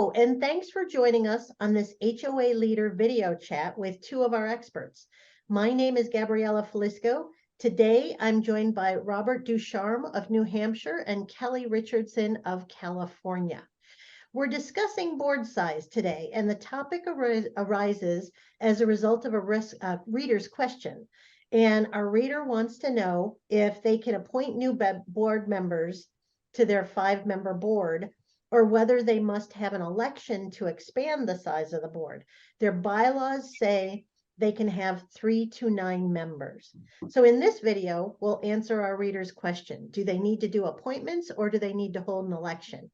Hello, and thanks for joining us on this HOA Leader video chat with two of our experts. My name is Gabriella Falisco. Today, I'm joined by Robert Ducharme of New Hampshire and Kelly Richardson of California. We're discussing board size today, and the topic arises as a result of a reader's question. And our reader wants to know if they can appoint new board members to their 5-member board, or whether they must have an election to expand the size of the board. Their bylaws say they can have 3 to 9 members. So in this video, we'll answer our reader's question. Do they need to do appointments or do they need to hold an election?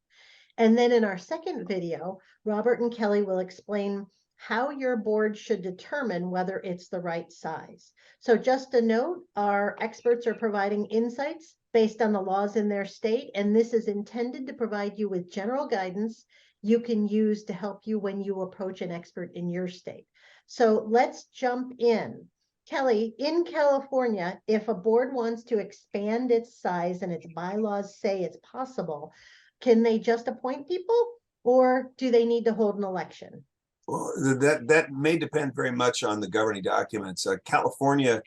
And then in our second video, Robert and Kelly will explain how your board should determine whether it's the right size. So just a note, our experts are providing insights based on the laws in their state, and this is intended to provide you with general guidance you can use to help you when you approach an expert in your state. So let's jump in. Kelly, in California, if a board wants to expand its size and its bylaws say it's possible, can they just appoint people, or do they need to hold an election? Well, that may depend very much on the governing documents. California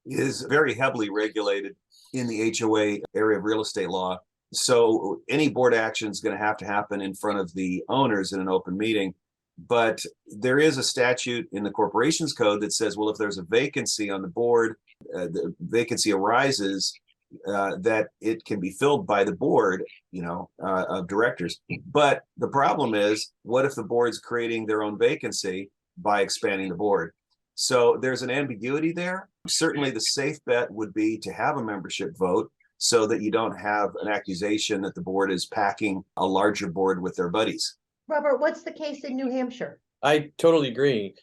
is very heavily regulated in the HOA area of real estate law. So any board action is going to happen in front of the owners in an open meeting. But there is a statute in the corporations code that says, well, if there's a vacancy on the board, the vacancy arises, that it can be filled by the board, of directors. But the problem is, what if the board's creating their own vacancy by expanding the board? So there's an ambiguity there. Certainly the safe bet would be to have a membership vote so that you don't have an accusation that the board is packing a larger board with their buddies. Robert, what's the case in New Hampshire? I totally agree.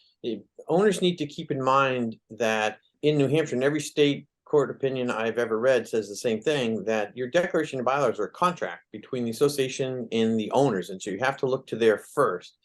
Owners need to keep in mind that in New Hampshire, and every state court opinion I've ever read says the same thing, that your declaration of bylaws are a contract between the association and the owners. And so you have to look to there first.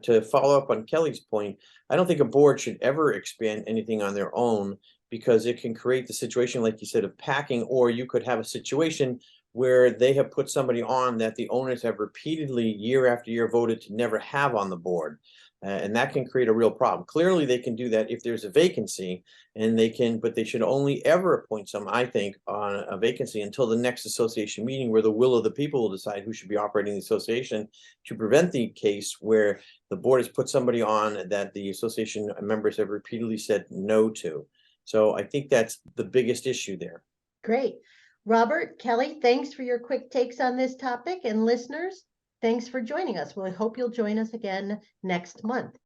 To follow up on Kelly's point, I don't think a board should ever expand anything on their own, because it can create the situation, like you said, of packing, or you could have a situation where they have put somebody on that the owners have repeatedly, year after year, voted to never have on the board. And that can create a real problem. Clearly, they can do that if there's a vacancy, and but they should only ever appoint some, I think, on a vacancy until the next association meeting, where the will of the people will decide who should be operating the association, to prevent the case where the board has put somebody on that the association members have repeatedly said no to. So I think that's the biggest issue there. Great. Robert, Kelly, thanks for your quick takes on this topic, and listeners, thanks for joining us. We hope you'll join us again next month.